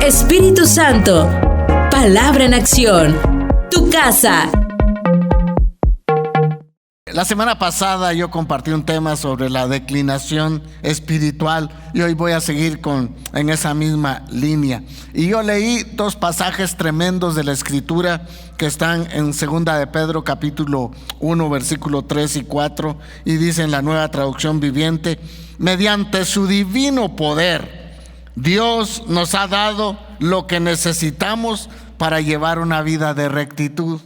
Espíritu Santo, palabra en acción. Tu casa. La semana pasada yo compartí un tema sobre la declinación espiritual y hoy voy a seguir en esa misma línea. Y yo leí dos pasajes tremendos de la Escritura que están en 2 de Pedro capítulo 1 versículo 3 y 4 y dice en la Nueva Traducción Viviente: mediante su divino poder, Dios nos ha dado lo que necesitamos para llevar una vida de rectitud.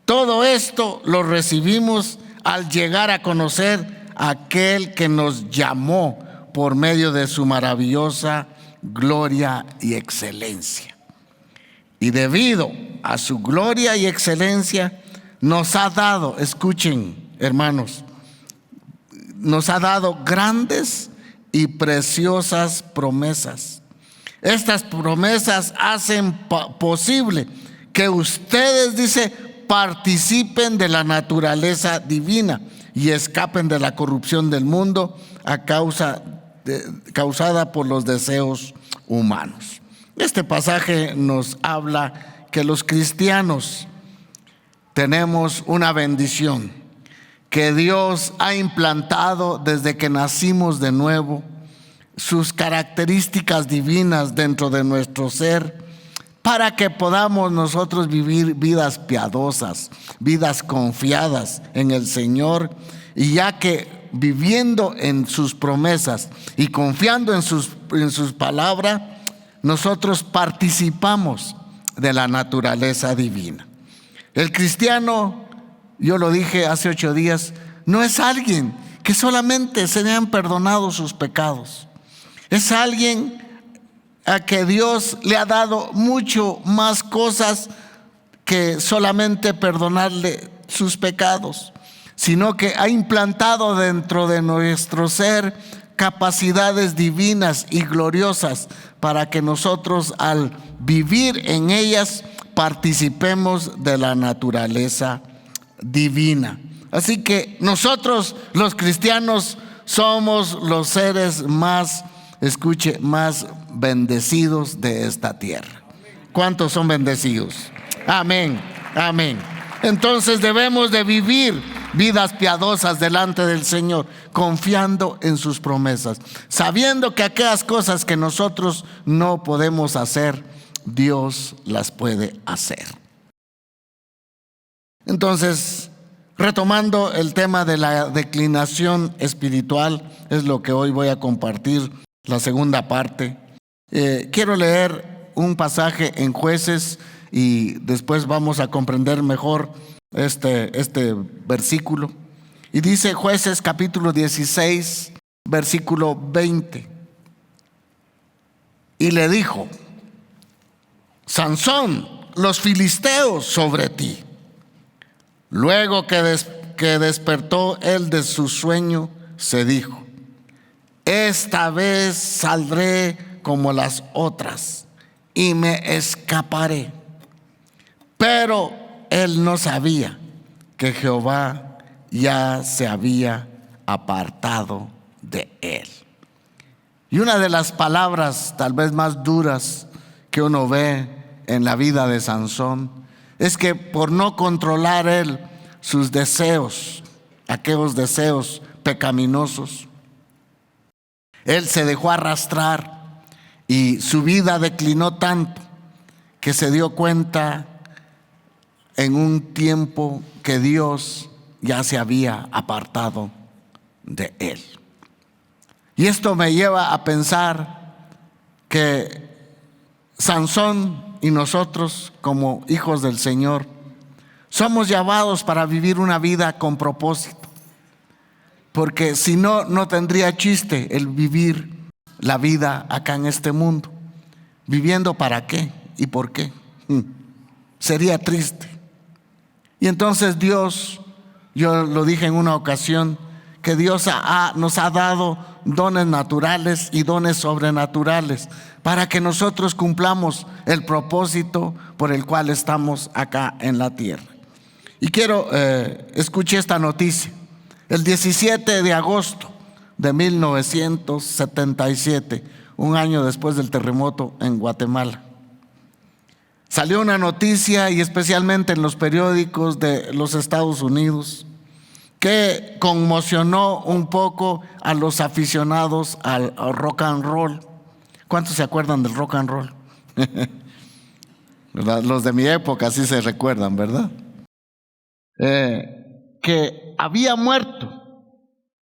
Todo esto lo recibimos al llegar a conocer a aquel que nos llamó por medio de su maravillosa gloria y excelencia. Y debido a su gloria y excelencia nos ha dado, escuchen hermanos, nos ha dado grandes y preciosas promesas. Estas promesas hacen posible que ustedes, dice, participen de la naturaleza divina y escapen de la corrupción del mundo causada por los deseos humanos. Este pasaje nos habla que los cristianos tenemos una bendición que Dios ha implantado desde que nacimos de nuevo, sus características divinas dentro de nuestro ser, para que podamos nosotros vivir vidas piadosas, vidas confiadas en el Señor, y ya que viviendo en sus promesas y confiando en sus palabras, nosotros participamos de la naturaleza divina. El cristiano, yo lo dije hace 8 días, no es alguien que solamente se le han perdonado sus pecados. Es alguien a que Dios le ha dado mucho más cosas que solamente perdonarle sus pecados, sino que ha implantado dentro de nuestro ser capacidades divinas y gloriosas para que nosotros, al vivir en ellas, participemos de la naturaleza divina. Así que nosotros los cristianos somos los seres más bendecidos de esta tierra. ¿Cuántos son bendecidos? Amén, amén. Entonces debemos de vivir vidas piadosas delante del Señor, confiando en sus promesas, sabiendo que aquellas cosas que nosotros no podemos hacer, Dios las puede hacer. Entonces, retomando el tema de la declinación espiritual, es lo que hoy voy a compartir, la segunda parte. Quiero leer un pasaje en Jueces y después vamos a comprender mejor este versículo. Y dice Jueces capítulo 16, versículo 20. Y le dijo: Sansón, los filisteos sobre ti. Luego que despertó él de su sueño, se dijo: esta vez saldré como las otras y me escaparé. Pero él no sabía que Jehová ya se había apartado de él. Y una de las palabras tal vez más duras que uno ve en la vida de Sansón es que por no controlar él sus deseos, aquellos deseos pecaminosos, él se dejó arrastrar y su vida declinó tanto que se dio cuenta en un tiempo que Dios ya se había apartado de él. Y esto me lleva a pensar que Sansón y nosotros, como hijos del Señor, somos llamados para vivir una vida con propósito. Porque si no, no tendría chiste el vivir la vida acá en este mundo. ¿Viviendo para qué y por qué? Sería triste. Y entonces Dios, yo lo dije en una ocasión, que Dios nos ha dado dones naturales y dones sobrenaturales para que nosotros cumplamos el propósito por el cual estamos acá en la tierra. Y quiero, escuché esta noticia. El 17 de agosto de 1977, un año después del terremoto en Guatemala. Salió una noticia, y especialmente en los periódicos de los Estados Unidos, que conmocionó un poco a los aficionados al rock and roll. ¿Cuántos se acuerdan del rock and roll? Los de mi época sí se recuerdan, ¿verdad? Que había muerto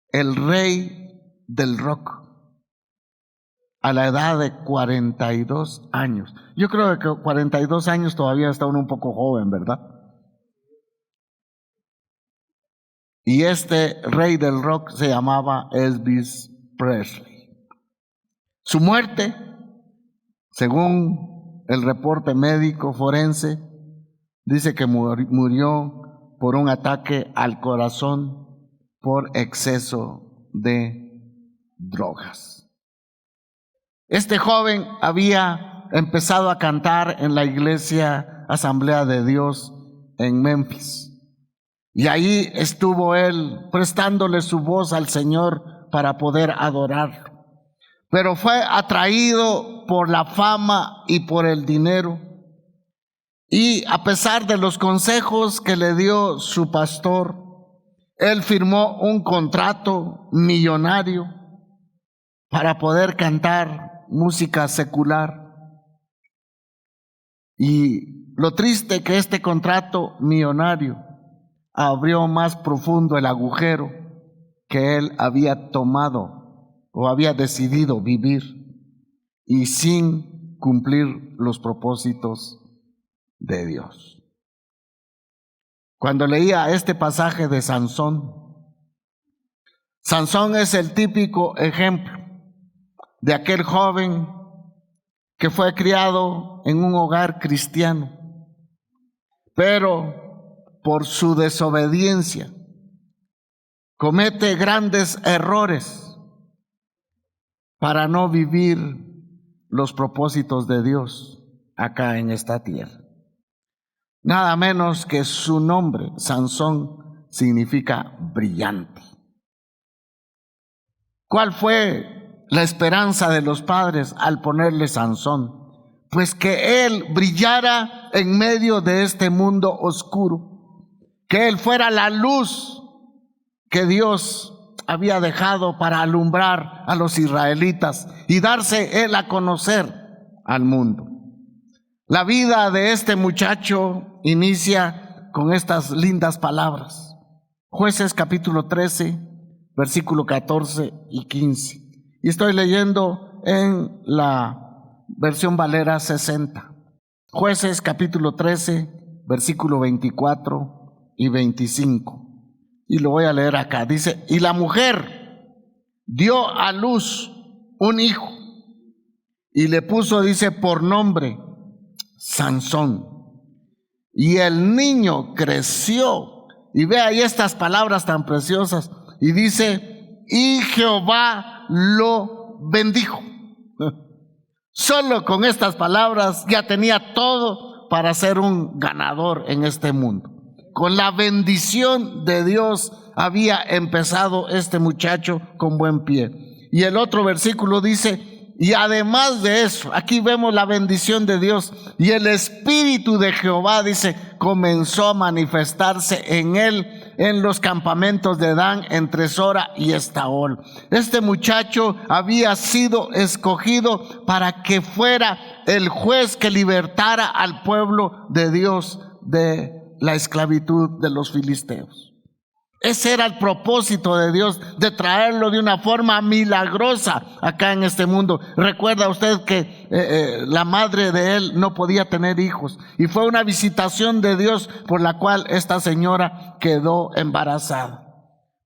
el rey del rock a la edad de 42 años. Yo creo que 42 años todavía está uno un poco joven, ¿verdad? Y este rey del rock se llamaba Elvis Presley. Su muerte, según el reporte médico forense, dice que murió por un ataque al corazón por exceso de drogas. Este joven había empezado a cantar en la iglesia Asamblea de Dios en Memphis. Y ahí estuvo él prestándole su voz al Señor para poder adorarlo. Pero fue atraído por la fama y por el dinero. Y a pesar de los consejos que le dio su pastor, él firmó un contrato millonario para poder cantar música secular. Y lo triste que este contrato millonario abrió más profundo el agujero que él había tomado o había decidido vivir, y sin cumplir los propósitos de Dios. Cuando leía este pasaje de Sansón, Sansón es el típico ejemplo de aquel joven que fue criado en un hogar cristiano, pero por su desobediencia comete grandes errores para no vivir los propósitos de Dios acá en esta tierra. Nada menos que su nombre, Sansón, significa brillante. ¿Cuál fue la esperanza de los padres al ponerle Sansón? Pues que él brillara en medio de este mundo oscuro, que él fuera la luz que Dios había dejado para alumbrar a los israelitas y darse él a conocer al mundo. La vida de este muchacho inicia con estas lindas palabras. Jueces capítulo 13, versículo 14 y 15. Y estoy leyendo en la versión Valera 60. Jueces capítulo 13, versículo 24 y 25. Y lo voy a leer acá. Dice: y la mujer dio a luz un hijo y le puso, dice, por nombre Sansón. Y el niño creció. Y ve ahí estas palabras tan preciosas. Y dice: y Jehová lo bendijo. Solo con estas palabras ya tenía todo para ser un ganador en este mundo. Con la bendición de Dios había empezado este muchacho con buen pie. Y el otro versículo dice: y además de eso, aquí vemos la bendición de Dios, y el Espíritu de Jehová, dice, comenzó a manifestarse en él en los campamentos de Dan, entre Sora y Estaol. Este muchacho había sido escogido para que fuera el juez que libertara al pueblo de Dios de la esclavitud de los filisteos. Ese era el propósito de Dios, de traerlo de una forma milagrosa acá en este mundo. Recuerda usted que la madre de él no podía tener hijos, y fue una visitación de Dios por la cual esta señora quedó embarazada.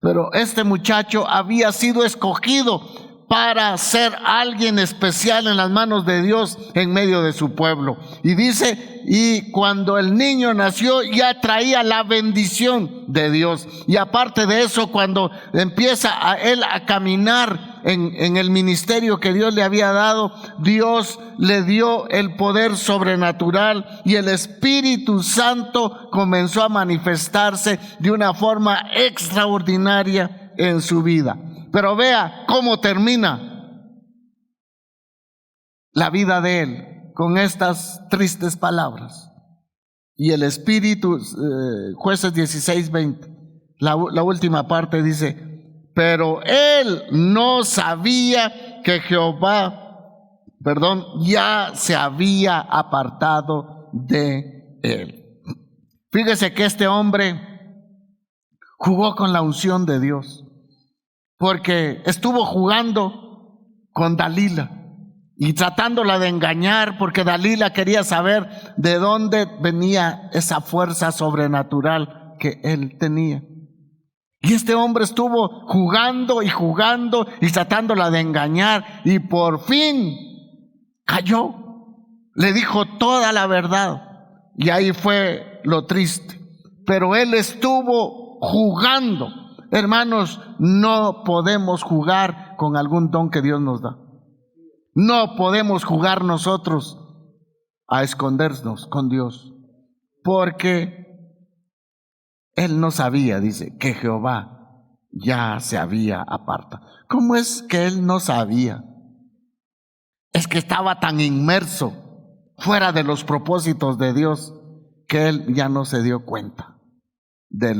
Pero este muchacho había sido escogido para ser alguien especial en las manos de Dios en medio de su pueblo. Y dice: y cuando el niño nació ya traía la bendición de Dios. Y aparte de eso, cuando empieza él a caminar en el ministerio que Dios le había dado, Dios le dio el poder sobrenatural, y el Espíritu Santo comenzó a manifestarse de una forma extraordinaria en su vida. Pero vea cómo termina la vida de él con estas tristes palabras. Y el Espíritu, Jueces 16:20, la última parte dice: pero él no sabía que Jehová, ya se había apartado de él. Fíjese que este hombre jugó con la unción de Dios, porque estuvo jugando con Dalila y tratándola de engañar, porque Dalila quería saber de dónde venía esa fuerza sobrenatural que él tenía. Y este hombre estuvo jugando y tratándola de engañar, y por fin cayó. Le dijo toda la verdad, y ahí fue lo triste. Pero él estuvo jugando. Hermanos, no podemos jugar con algún don que Dios nos da. No podemos jugar nosotros a escondernos con Dios, porque él no sabía, dice, que Jehová ya se había apartado. ¿Cómo es que él no sabía? Es que estaba tan inmerso fuera de los propósitos de Dios que él ya no se dio cuenta de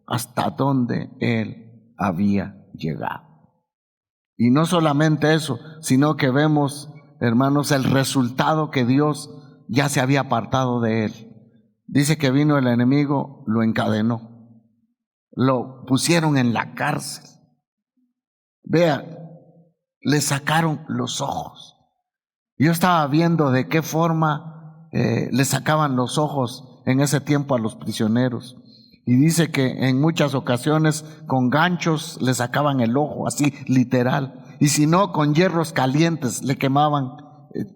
hasta dónde él había llegado. Y no solamente eso, sino que vemos, hermanos, el resultado, que Dios ya se había apartado de él. Dice que vino el enemigo, lo encadenó, lo pusieron en la cárcel. Vea, le sacaron los ojos. Yo estaba viendo de qué forma le sacaban los ojos en ese tiempo a los prisioneros. Y dice que en muchas ocasiones con ganchos le sacaban el ojo, así literal. Y si no, con hierros calientes le quemaban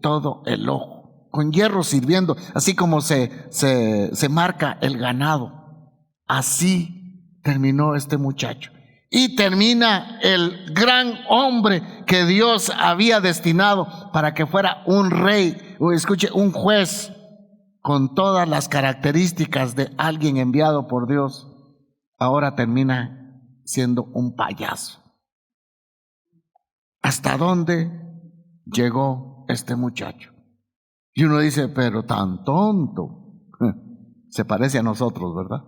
todo el ojo. Con hierros hirviendo, así como se marca el ganado. Así terminó este muchacho. Y termina el gran hombre que Dios había destinado para que fuera un rey, o escuche, un juez, con todas las características de alguien enviado por Dios. Ahora termina siendo un payaso. ¿Hasta dónde llegó este muchacho? Y uno dice, pero tan tonto. Se parece a nosotros, ¿verdad?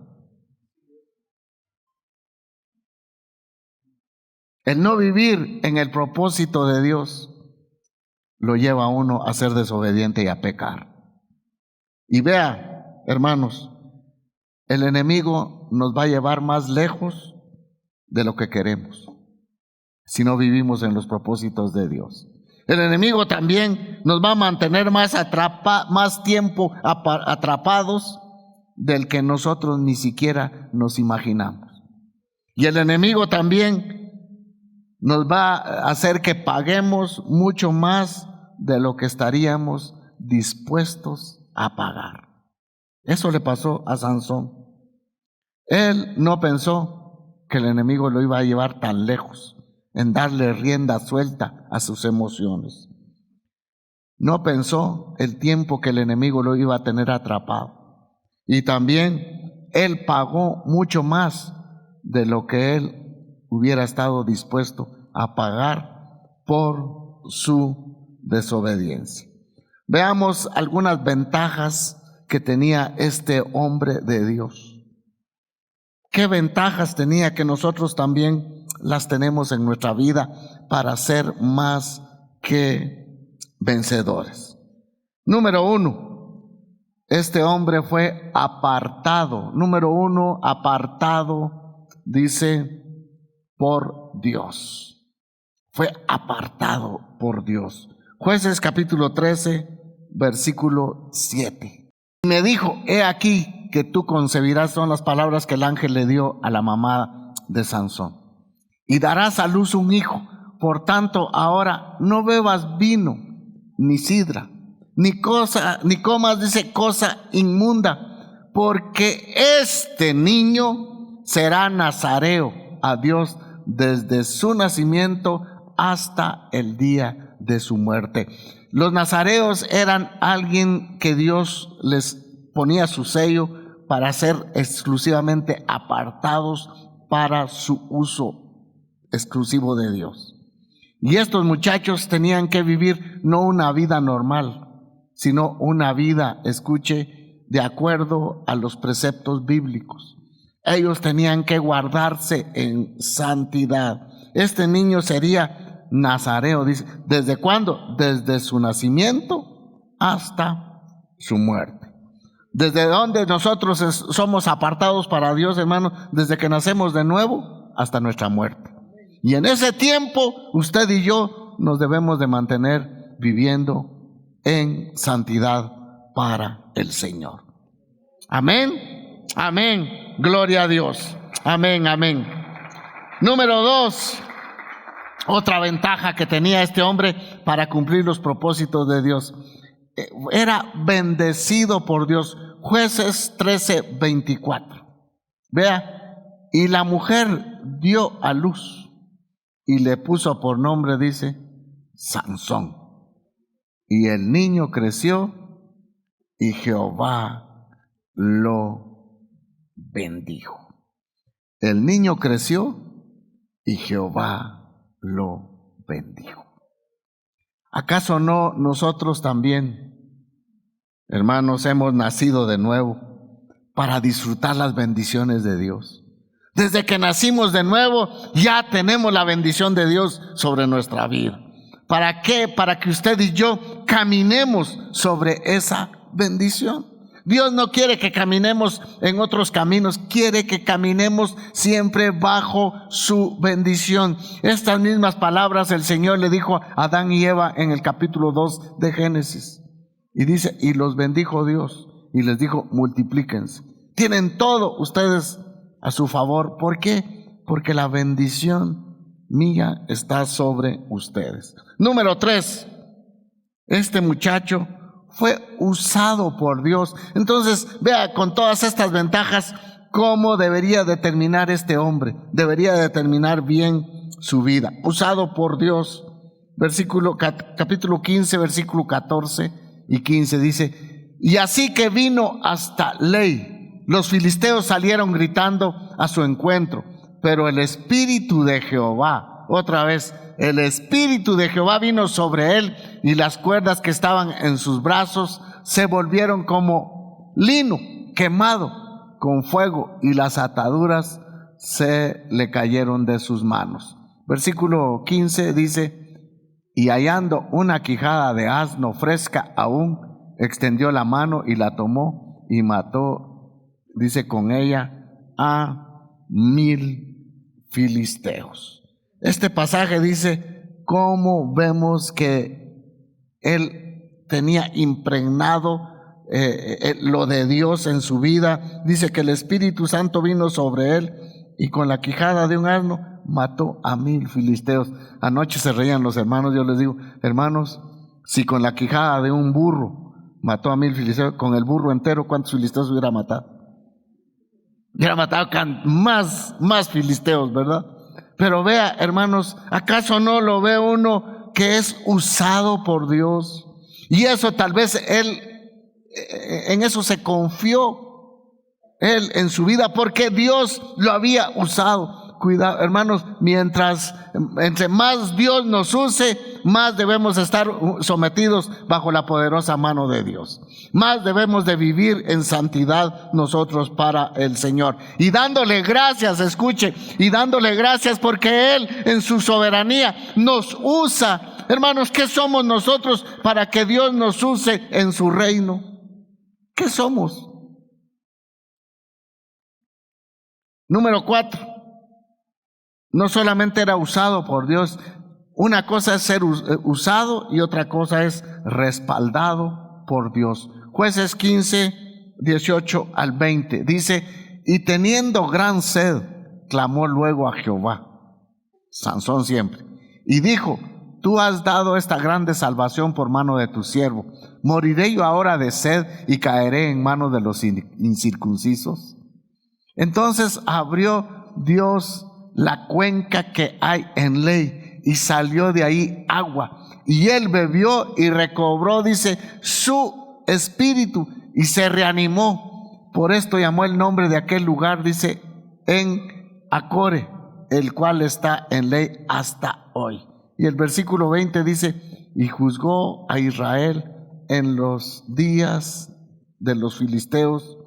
El no vivir en el propósito de Dios lo lleva a uno a ser desobediente y a pecar. Y vea, hermanos, el enemigo nos va a llevar más lejos de lo que queremos si no vivimos en los propósitos de Dios. El enemigo también nos va a mantener más tiempo atrapados del que nosotros ni siquiera nos imaginamos. Y el enemigo también nos va a hacer que paguemos mucho más de lo que estaríamos dispuestos a pagar. Eso le pasó a Sansón. Él no pensó que el enemigo lo iba a llevar tan lejos, en darle rienda suelta a sus emociones. No pensó el tiempo que el enemigo lo iba a tener atrapado. Y también él pagó mucho más de lo que él hubiera estado dispuesto a pagar por su desobediencia. Veamos algunas ventajas que tenía este hombre de Dios. ¿Qué ventajas tenía que nosotros también las tenemos en nuestra vida para ser más que vencedores? Número 1, este hombre fue apartado. Número 1, apartado, dice, por Dios. Fue apartado por Dios. Jueces capítulo 13, versículo 7. Y me dijo, he aquí que tú concebirás, son las palabras que el ángel le dio a la mamá de Sansón, y darás a luz un hijo. Por tanto, ahora no bebas vino, ni sidra, ni comas, dice, cosa inmunda, porque este niño será nazareo a Dios desde su nacimiento hasta el día de su muerte. Los nazareos eran alguien que Dios les ponía su sello para ser exclusivamente apartados para su uso exclusivo de Dios. Y estos muchachos tenían que vivir no una vida normal, sino una vida, escuche, de acuerdo a los preceptos bíblicos. Ellos tenían que guardarse en santidad. Este niño sería nazareo, dice. ¿Desde cuándo? Desde su nacimiento hasta su muerte. ¿Desde dónde nosotros somos apartados para Dios, hermano? Desde que nacemos de nuevo hasta nuestra muerte. Y en ese tiempo, usted y yo nos debemos de mantener viviendo en santidad para el Señor. Amén, amén, gloria a Dios, amén, amén. Número 2, otra ventaja que tenía este hombre para cumplir los propósitos de Dios. Era bendecido por Dios. Jueces 13:24. Vea, y la mujer dio a luz y le puso por nombre, dice, Sansón. Y el niño creció y Jehová lo bendijo. El niño creció y Jehová lo bendijo. ¿Acaso no nosotros también, hermanos, hemos nacido de nuevo para disfrutar las bendiciones de Dios? Desde que nacimos de nuevo, ya tenemos la bendición de Dios sobre nuestra vida. ¿Para qué? Para que usted y yo caminemos sobre esa bendición. Dios no quiere que caminemos en otros caminos, quiere que caminemos siempre bajo su bendición. Estas mismas palabras el Señor le dijo a Adán y Eva en el capítulo 2 de Génesis. Y dice, y los bendijo Dios y les dijo, multiplíquense. Tienen todo ustedes a su favor. ¿Por qué? Porque la bendición mía está sobre ustedes. Número 3, este muchacho fue usado por Dios. Entonces, vea, con todas estas ventajas, cómo debería de terminar este hombre. Debería de terminar bien su vida. Usado por Dios. Capítulo 15, versículo 14 y 15 dice, y así que vino hasta Ley. Los filisteos salieron gritando a su encuentro, pero el Espíritu de Jehová, otra vez, el Espíritu de Jehová vino sobre él y las cuerdas que estaban en sus brazos se volvieron como lino quemado con fuego y las ataduras se le cayeron de sus manos. Versículo 15 dice, y hallando una quijada de asno fresca aún, extendió la mano y la tomó y mató, dice, con ella a 1000 filisteos. Este pasaje dice cómo vemos que él tenía impregnado lo de Dios en su vida. Dice que el Espíritu Santo vino sobre él y con la quijada de un asno mató a 1000 filisteos. Anoche se reían los hermanos. Yo les digo, hermanos, si con la quijada de un burro mató a 1000 filisteos, con el burro entero, ¿cuántos filisteos hubiera matado? Hubiera matado más filisteos, ¿verdad? Pero vea, hermanos, ¿acaso no lo ve uno que es usado por Dios? Y eso tal vez él, en eso se confió él en su vida, porque Dios lo había usado. Cuidado, hermanos, entre más Dios nos use, más debemos estar sometidos bajo la poderosa mano de Dios. Más debemos de vivir en santidad nosotros para el Señor. Y dándole gracias, escuche, y dándole gracias porque Él en su soberanía nos usa. Hermanos, ¿qué somos nosotros para que Dios nos use en su reino? ¿Qué somos? Número 4. No solamente era usado por Dios. Una cosa es ser usado y otra cosa es respaldado por Dios. Jueces 15, 18 al 20. Dice, y teniendo gran sed, clamó luego a Jehová. Sansón siempre. Y dijo, tú has dado esta grande salvación por mano de tu siervo. ¿Moriré yo ahora de sed y caeré en manos de los incircuncisos? Entonces abrió Dios la cuenca que hay en Ley y salió de ahí agua. Y él bebió y recobró, dice, su espíritu y se reanimó. Por esto llamó el nombre de aquel lugar, dice, En Acore, el cual está en Ley hasta hoy. Y el versículo 20 dice, y juzgó a Israel en los días de los filisteos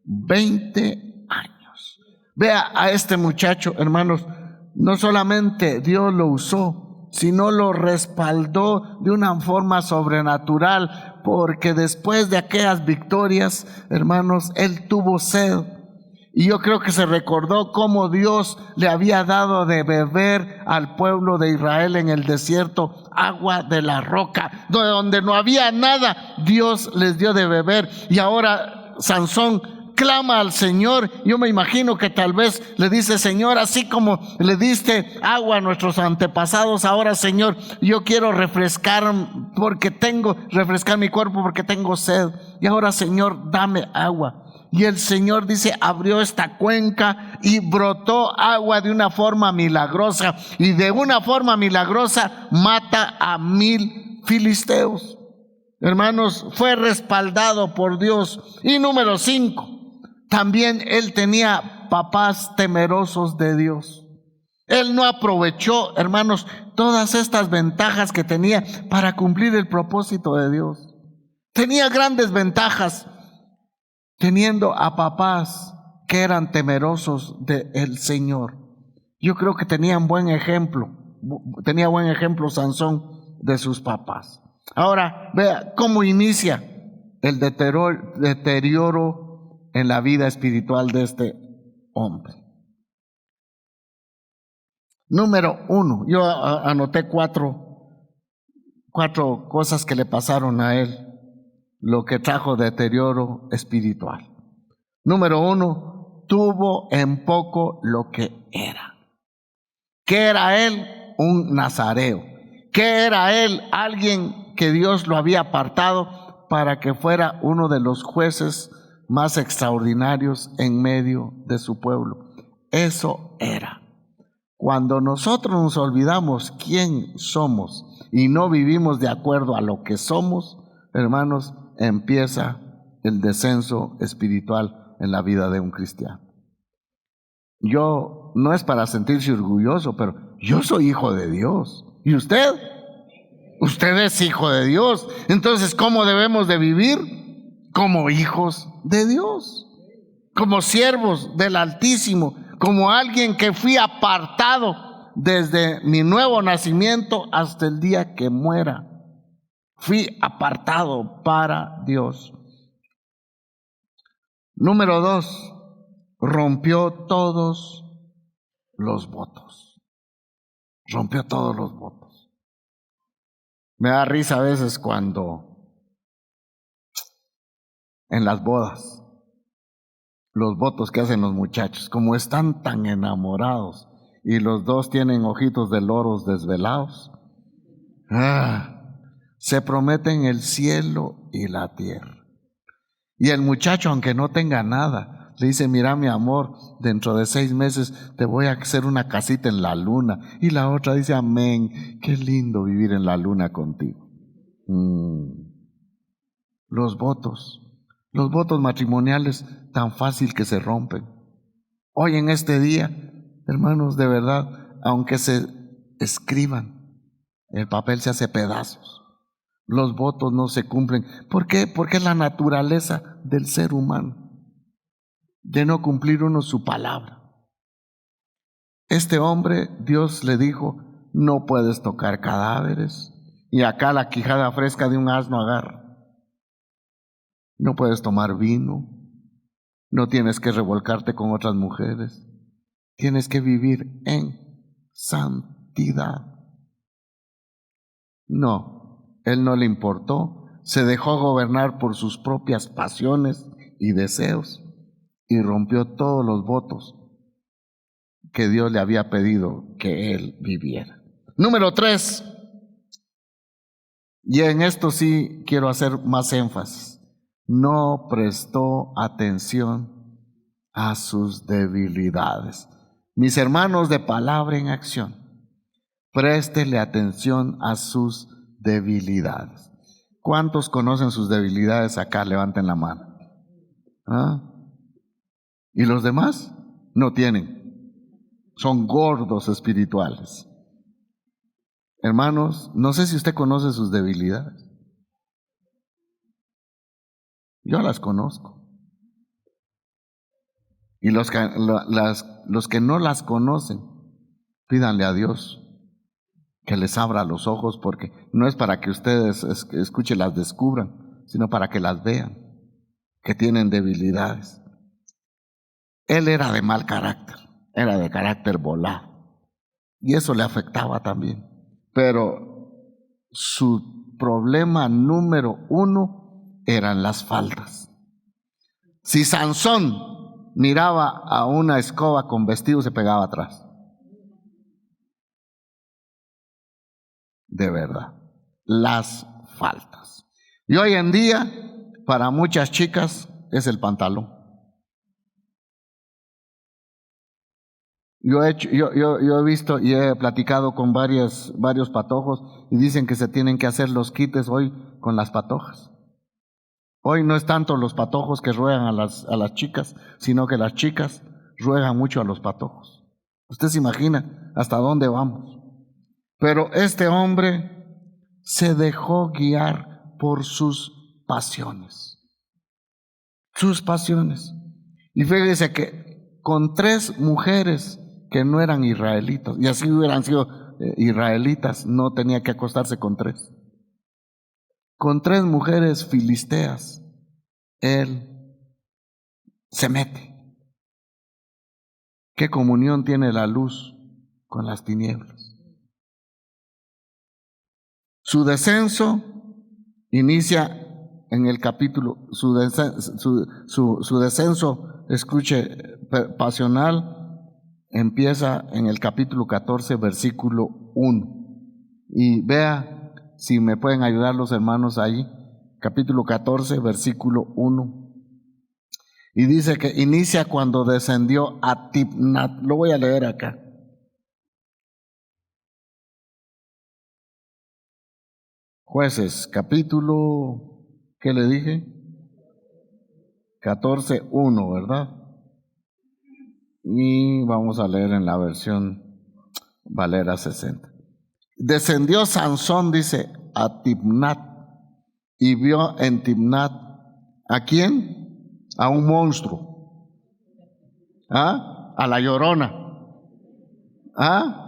20 años. Vea a este muchacho, hermanos, no solamente Dios lo usó, sino lo respaldó de una forma sobrenatural, porque después de aquellas victorias, hermanos, él tuvo sed. Y yo creo que se recordó cómo Dios le había dado de beber al pueblo de Israel en el desierto agua de la roca, donde no había nada, Dios les dio de beber. Y ahora Sansón clama al Señor. Yo me imagino que tal vez le dice: Señor, así como le diste agua a nuestros antepasados, ahora, Señor, yo quiero refrescar mi cuerpo porque tengo sed. Y ahora, Señor, dame agua. Y el Señor dice, abrió esta cuenca y brotó agua de una forma milagrosa, y de una forma milagrosa mata a 1000 filisteos. Hermanos, fue respaldado por Dios. Y número 5, también él tenía papás temerosos de Dios. Él no aprovechó, hermanos, todas estas ventajas que tenía para cumplir el propósito de Dios. Tenía grandes ventajas teniendo a papás que eran temerosos del Señor. Yo creo que tenía buen ejemplo Sansón de sus papás. Ahora, vea cómo inicia el deterioro en la vida espiritual de este hombre. Número 1, yo anoté cuatro cosas que le pasaron a él, lo que trajo deterioro espiritual. Número 1, tuvo en poco lo que era. ¿Qué era él? Un nazareo. ¿Qué era él? Alguien que Dios lo había apartado para que fuera uno de los jueces más extraordinarios en medio de su pueblo. Eso era. Cuando nosotros nos olvidamos quién somos y no vivimos de acuerdo a lo que somos, hermanos, empieza el descenso espiritual en la vida de un cristiano. Yo, no es para sentirse orgulloso, pero yo soy hijo de Dios. ¿Y usted? Usted es hijo de Dios. Entonces, ¿cómo debemos de vivir? Como hijos de Dios, como siervos del Altísimo, como alguien que fui apartado desde mi nuevo nacimiento hasta el día que muera. Fui apartado para Dios. Número 2, rompió todos los votos. Rompió todos los votos. Me da risa a veces cuando en las bodas, los votos que hacen los muchachos, como están tan enamorados y los dos tienen ojitos de loros desvelados, se prometen el cielo y la tierra. Y el muchacho, aunque no tenga nada, le dice: mira, mi amor, dentro de 6 meses te voy a hacer una casita en la luna. Y la otra dice: amén, qué lindo vivir en la luna contigo. Los votos matrimoniales, tan fácil que se rompen. Hoy en este día, hermanos, de verdad, aunque se escriban, el papel se hace pedazos. Los votos no se cumplen. ¿Por qué? Porque es la naturaleza del ser humano de no cumplir uno su palabra. Este hombre, Dios le dijo: no puedes tocar cadáveres, y acá la quijada fresca de un asno agarra. No puedes tomar vino, no tienes que revolcarte con otras mujeres, tienes que vivir en santidad. No, él no le importó, se dejó gobernar por sus propias pasiones y deseos y rompió todos los votos que Dios le había pedido que él viviera. Número 3, y en esto sí quiero hacer más énfasis: no prestó atención a sus debilidades. Mis hermanos de Palabra en Acción, préstele atención a sus debilidades. ¿Cuántos conocen sus debilidades acá? Levanten la mano. ¿Y los demás? No tienen. Son gordos espirituales. Hermanos, no sé si usted conoce sus debilidades. Yo las conozco. Y los que no las conocen, pídanle a Dios que les abra los ojos, porque no es para que ustedes escuchen, las descubran, sino para que las vean, que tienen debilidades. Él era de mal carácter, era de carácter volado, y eso le afectaba también. Pero su problema número 1 eran las faldas. Si Sansón miraba a una escoba con vestido, se pegaba atrás. De verdad, las faltas. Y hoy en día, para muchas chicas, es el pantalón. Yo he visto y he platicado con varios patojos y dicen que se tienen que hacer los quites hoy con las patojas. Hoy no es tanto los patojos que ruegan a las chicas, sino que las chicas ruegan mucho a los patojos. Usted se imagina hasta dónde vamos. Pero este hombre se dejó guiar por sus pasiones. Sus pasiones. Y fíjese que con 3 mujeres que no eran israelitas, y así hubieran sido israelitas, no tenía que acostarse con 3. Con 3 mujeres filisteas, él se mete. ¿Qué comunión tiene la luz con las tinieblas? Su descenso inicia en el capítulo, su descenso, escuche, pasional, empieza en el capítulo 14, versículo 1. Y vea si me pueden ayudar los hermanos ahí, capítulo 14, versículo 1. Y dice que inicia cuando descendió a Timnat. Lo voy a leer acá. Jueces, capítulo, ¿qué le dije? 14:1, ¿verdad? Y vamos a leer en la versión Valera 60. Descendió Sansón, dice, a Timnat, y vio en Timnat, ¿a quién? A un monstruo. ¿Ah? A la Llorona. ¿Ah?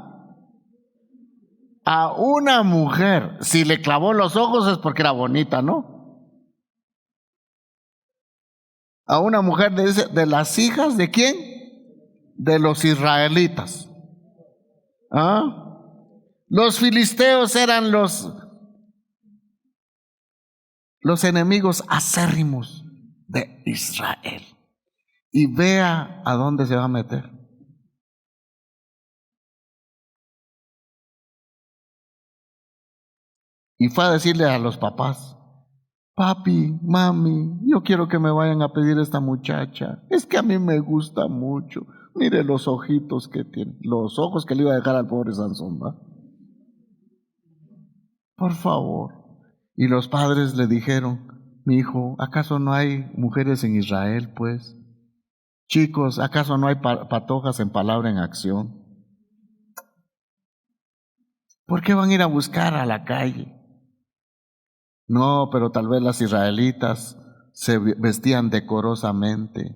A una mujer. Si le clavó los ojos es porque era bonita, ¿no? A una mujer de las hijas ¿de quién? De los israelitas. ¿Ah? Los filisteos eran los enemigos acérrimos de Israel. Y vea a dónde se va a meter. Y fue a decirle a los papás: papi, mami, yo quiero que me vayan a pedir esta muchacha. Es que a mí me gusta mucho. Mire los ojitos que tiene, los ojos que le iba a dejar al pobre Sansón, ¿va? Por favor. Y los padres le dijeron: mi hijo, ¿acaso no hay mujeres en Israel, pues? Chicos, ¿acaso no hay patojas en palabra, en acción? ¿Por qué van a ir a buscar a la calle? No, pero tal vez las israelitas se vestían decorosamente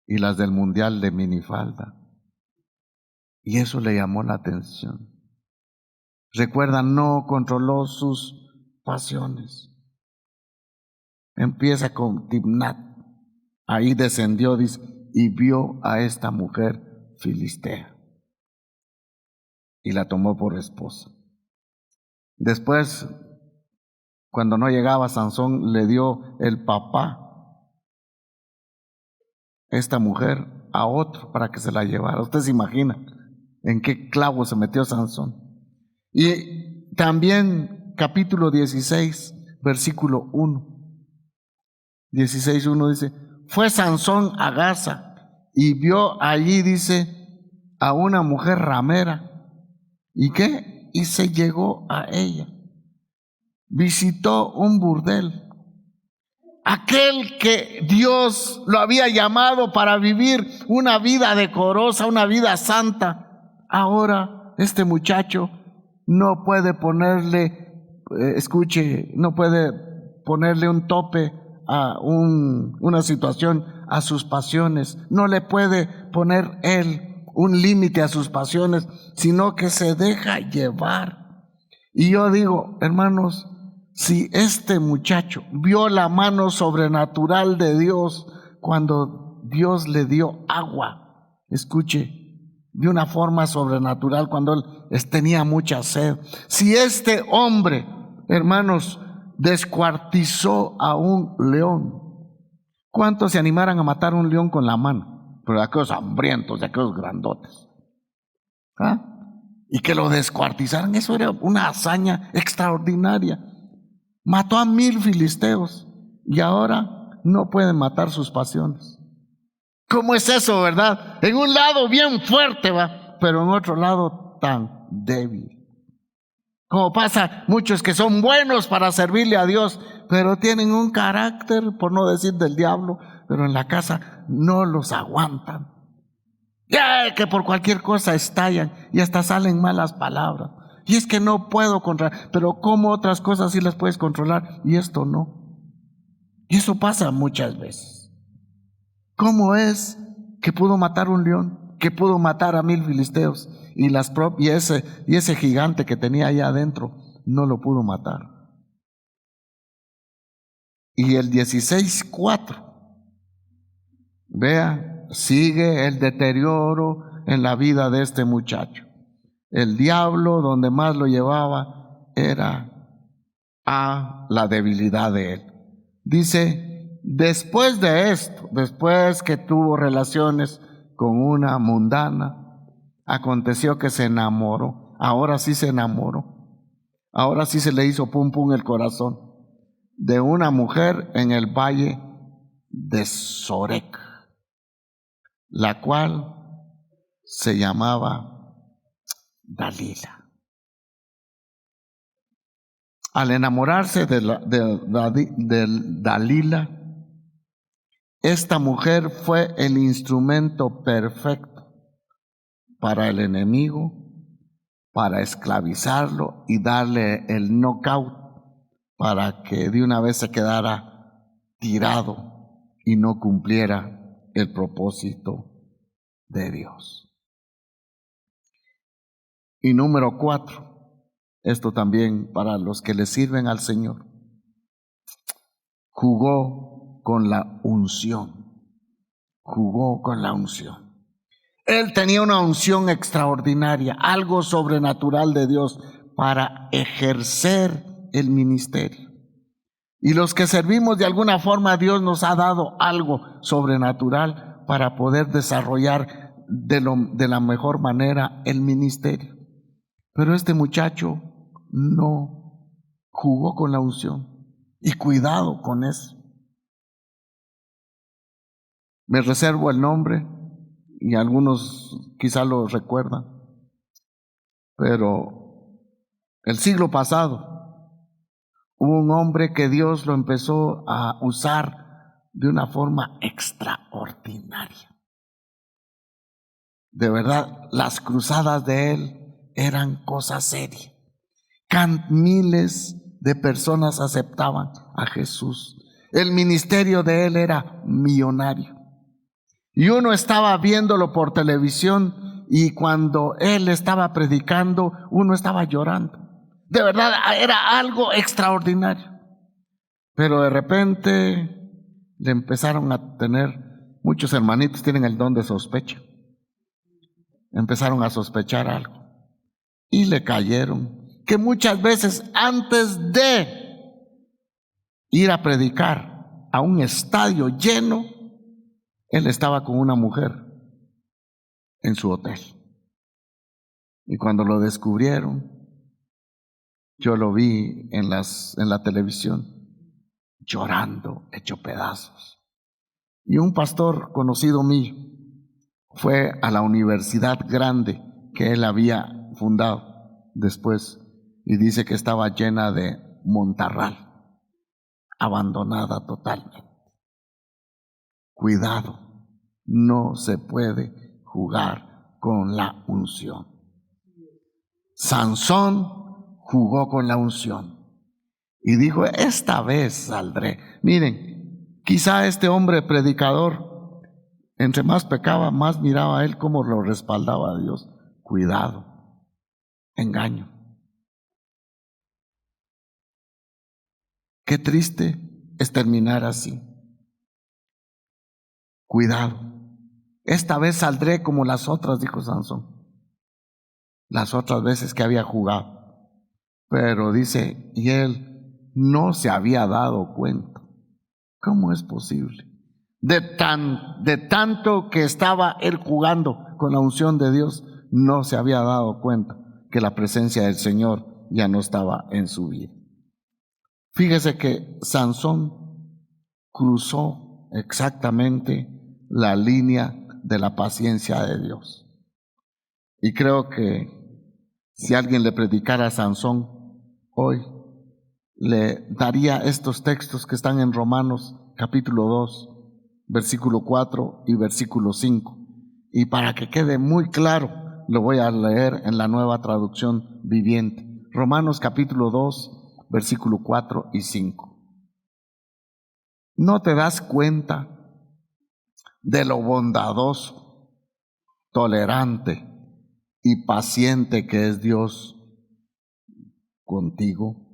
y las del mundial de minifalda. Y eso le llamó la atención. Recuerda, no controló sus pasiones. Empieza con Timnat. Ahí descendió, dice, y vio a esta mujer filistea. Y la tomó por esposa. Después, cuando no llegaba Sansón, le dio el papá esta mujer a otro para que se la llevara. Usted se imagina en qué clavo se metió Sansón. Y también capítulo 16, versículo 1. 16:1 dice: fue Sansón a Gaza y vio allí, dice, a una mujer ramera. ¿Y qué? Y se llegó a ella. Visitó un burdel. Aquel que Dios lo había llamado para vivir una vida decorosa, una vida santa. Ahora este muchacho no puede ponerle, escuche, no puede ponerle un tope a una situación, a sus pasiones. No le puede poner él un límite a sus pasiones, sino que se deja llevar. Y yo digo, hermanos, si este muchacho vio la mano sobrenatural de Dios cuando Dios le dio agua, escuche, de una forma sobrenatural cuando él tenía mucha sed. Si este hombre, hermanos, descuartizó a un león, ¿cuántos se animaran a matar a un león con la mano? Pero de aquellos hambrientos, de aquellos grandotes. ¿Ah? Y que lo descuartizaran, eso era una hazaña extraordinaria. Mató a 1000 filisteos y ahora no pueden matar sus pasiones. ¿Cómo es eso, verdad? En un lado bien fuerte, va, pero en otro lado tan débil. Como pasa muchos que son buenos para servirle a Dios, pero tienen un carácter, por no decir del diablo, pero en la casa no los aguantan. Ya que por cualquier cosa estallan y hasta salen malas palabras. Y es que no puedo controlar, pero ¿cómo otras cosas sí las puedes controlar y esto no? Y eso pasa muchas veces. ¿Cómo es que pudo matar un león? Que pudo matar a 1000 filisteos y ese gigante que tenía allá adentro no lo pudo matar. Y el 16:4, vea, sigue el deterioro en la vida de este muchacho. El diablo donde más lo llevaba era a la debilidad de él. Dice, después de esto, después que tuvo relaciones con una mundana, aconteció que se enamoró. Ahora sí se enamoró. Ahora sí se le hizo pum pum el corazón de una mujer en el valle de Sorek, la cual se llamaba Dalila. Al enamorarse de Dalila, esta mujer fue el instrumento perfecto para el enemigo, para esclavizarlo y darle el knockout para que de una vez se quedara tirado y no cumpliera el propósito de Dios. Y número 4, esto también para los que le sirven al Señor, jugó con la unción. Jugó con la unción. Él tenía una unción extraordinaria, algo sobrenatural de Dios para ejercer el ministerio. Y los que servimos de alguna forma, Dios nos ha dado algo sobrenatural para poder desarrollar de la mejor manera el ministerio. Pero este muchacho no jugó con la unción. Y cuidado con eso. Me reservo el nombre y algunos quizá lo recuerdan. Pero el siglo pasado hubo un hombre que Dios lo empezó a usar de una forma extraordinaria. De verdad, las cruzadas de él eran cosa seria. Miles de personas aceptaban a Jesús. El ministerio de él era millonario. Y uno estaba viéndolo por televisión y cuando él estaba predicando, uno estaba llorando. De verdad, era algo extraordinario. Pero de repente le empezaron a tener, muchos hermanitos tienen el don de sospecha. Empezaron a sospechar algo. Y le cayeron. Que muchas veces antes de ir a predicar a un estadio lleno, él estaba con una mujer en su hotel. Y cuando lo descubrieron, yo lo vi en la televisión, llorando, hecho pedazos. Y un pastor conocido mío fue a la universidad grande que él había fundado después y dice que estaba llena de montarral, abandonada totalmente. Cuidado, no se puede jugar con la unción. Sansón jugó con la unción y dijo, esta vez saldré. Miren, quizá este hombre predicador, entre más pecaba, más miraba a él cómo lo respaldaba a Dios. Cuidado, engaño. Qué triste es terminar así. Cuidado, esta vez saldré como las otras, dijo Sansón, las otras veces que había jugado. Pero dice, y él no se había dado cuenta. ¿Cómo es posible? De tanto que estaba él jugando con la unción de Dios, no se había dado cuenta que la presencia del Señor ya no estaba en su vida. Fíjese que Sansón cruzó exactamente la línea de la paciencia de Dios. Y creo que si alguien le predicara a Sansón hoy, le daría estos textos que están en Romanos capítulo 2, versículo 4 y versículo 5. Y para que quede muy claro, lo voy a leer en la Nueva Traducción Viviente. Romanos capítulo 2, versículo 4 y 5. ¿No te das cuenta de lo bondadoso, tolerante y paciente que es Dios contigo?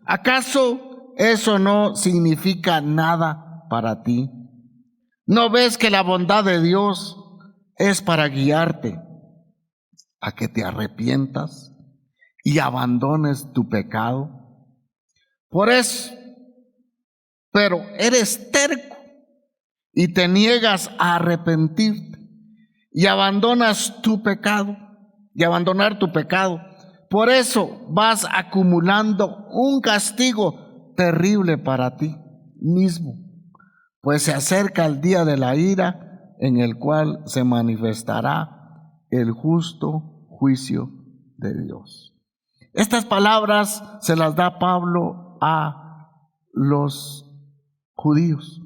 ¿Acaso eso no significa nada para ti? ¿No ves que la bondad de Dios es para guiarte a que te arrepientas y abandones tu pecado? Por eso, pero eres terco y te niegas a arrepentirte y abandonas tu pecado y abandonar tu pecado. Por eso vas acumulando un castigo terrible para ti mismo, pues se acerca el día de la ira en el cual se manifestará el justo juicio de Dios. Estas palabras se las da Pablo a los judíos.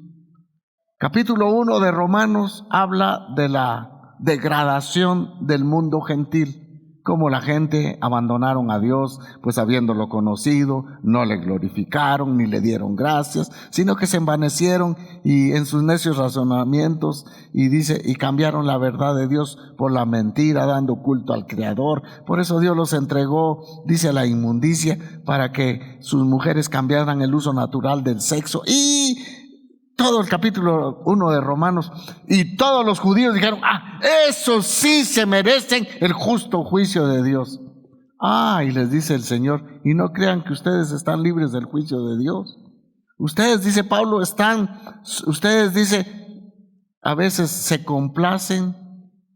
Capítulo 1 de Romanos habla de la degradación del mundo gentil, cómo la gente abandonaron a Dios, pues habiéndolo conocido, no le glorificaron ni le dieron gracias, sino que se envanecieron y en sus necios razonamientos, y dice, y cambiaron la verdad de Dios por la mentira, dando culto al Creador. Por eso Dios los entregó, dice, a la inmundicia, para que sus mujeres cambiaran el uso natural del sexo. Y todo el capítulo 1 de Romanos, y todos los judíos dijeron, eso sí se merecen el justo juicio de Dios. Y les dice el Señor, y no crean que ustedes están libres del juicio de Dios. Ustedes, dice Pablo, ustedes, dice, a veces se complacen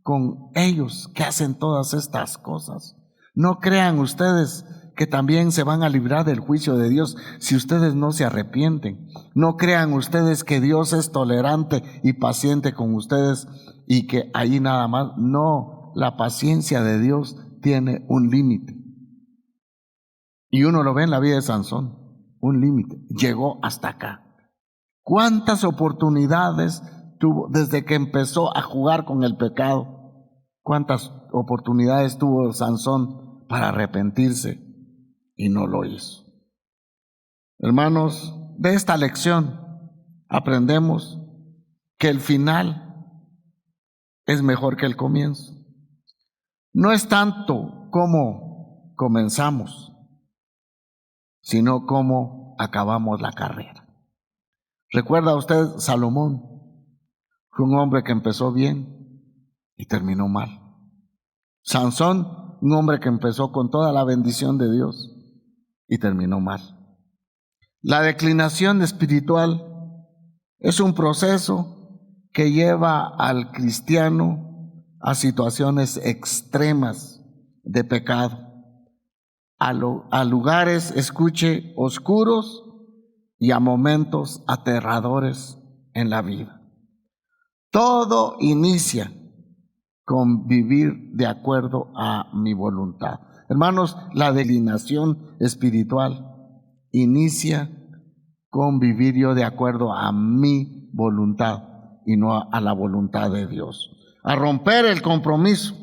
con ellos que hacen todas estas cosas. No crean ustedes que también se van a librar del juicio de Dios si ustedes no se arrepienten. No crean ustedes que Dios es tolerante y paciente con ustedes y que ahí nada más. No, la paciencia de Dios tiene un límite. Y uno lo ve en la vida de Sansón, un límite. Llegó hasta acá. ¿Cuántas oportunidades tuvo desde que empezó a jugar con el pecado? ¿Cuántas oportunidades tuvo Sansón para arrepentirse? Y no lo hizo. Hermanos, de esta lección aprendemos que el final es mejor que el comienzo. No es tanto cómo comenzamos, sino cómo acabamos la carrera. ¿Recuerda usted Salomón? Fue un hombre que empezó bien y terminó mal. Sansón, un hombre que empezó con toda la bendición de Dios y terminó mal. La declinación espiritual es un proceso que lleva al cristiano a situaciones extremas de pecado, a lugares, escuche, oscuros y a momentos aterradores en la vida. Todo inicia con vivir de acuerdo a mi voluntad. Hermanos, la declinación espiritual inicia con vivir yo de acuerdo a mi voluntad y no a la voluntad de Dios. A romper el compromiso,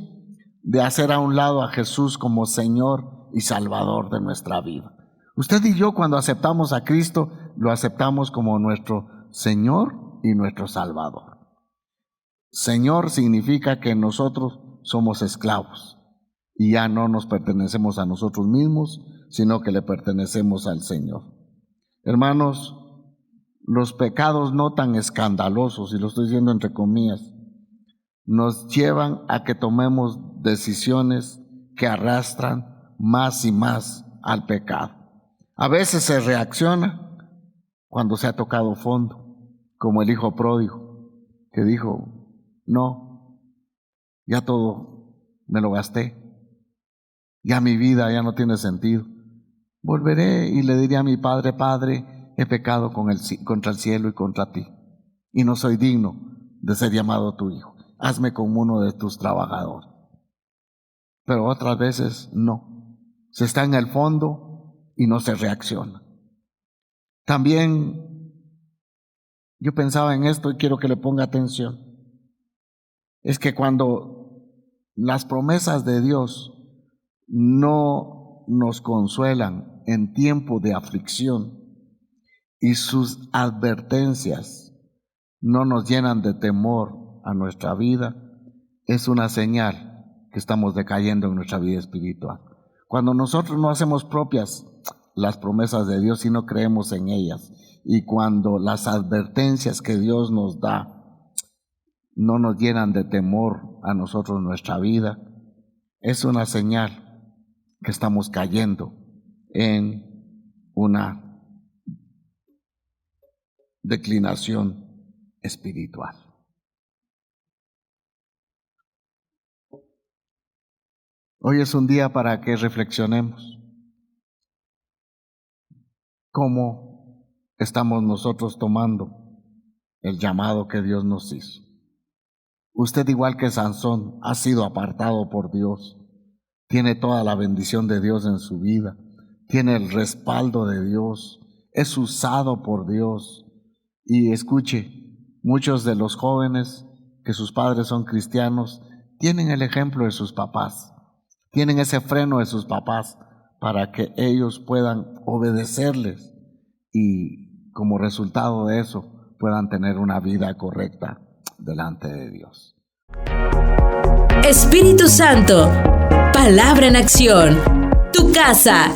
de hacer a un lado a Jesús como Señor y Salvador de nuestra vida. Usted y yo, cuando aceptamos a Cristo, lo aceptamos como nuestro Señor y nuestro Salvador. Señor significa que nosotros somos esclavos y ya no nos pertenecemos a nosotros mismos, sino que le pertenecemos al Señor. Hermanos, los pecados no tan escandalosos, y lo estoy diciendo entre comillas, nos llevan a que tomemos decisiones que arrastran más y más al pecado. A veces se reacciona cuando se ha tocado fondo, como el hijo pródigo, que dijo: no, ya todo me lo gasté, ya mi vida ya no tiene sentido. Volveré y le diré a mi padre: Padre, he pecado contra el cielo y contra ti, y no soy digno de ser llamado tu hijo. Hazme como uno de tus trabajadores. Pero otras veces no. Se está en el fondo y no se reacciona. También yo pensaba en esto y quiero que le ponga atención. Es que cuando las promesas de Dios no nos consuelan en tiempo de aflicción y sus advertencias no nos llenan de temor a nuestra vida, es una señal que estamos decayendo en nuestra vida espiritual. Cuando nosotros no hacemos propias las promesas de Dios y no creemos en ellas, y cuando las advertencias que Dios nos da no nos llenan de temor a nosotros nuestra vida, es una señal que estamos cayendo en una declinación espiritual. Hoy es un día para que reflexionemos cómo estamos nosotros tomando el llamado que Dios nos hizo. Usted, igual que Sansón, ha sido apartado por Dios, tiene toda la bendición de Dios en su vida, tiene el respaldo de Dios, es usado por Dios. Y escuche, muchos de los jóvenes que sus padres son cristianos tienen el ejemplo de sus papás, tienen ese freno de sus papás para que ellos puedan obedecerles y como resultado de eso puedan tener una vida correcta delante de Dios. Espíritu Santo, palabra en acción. Tu casa,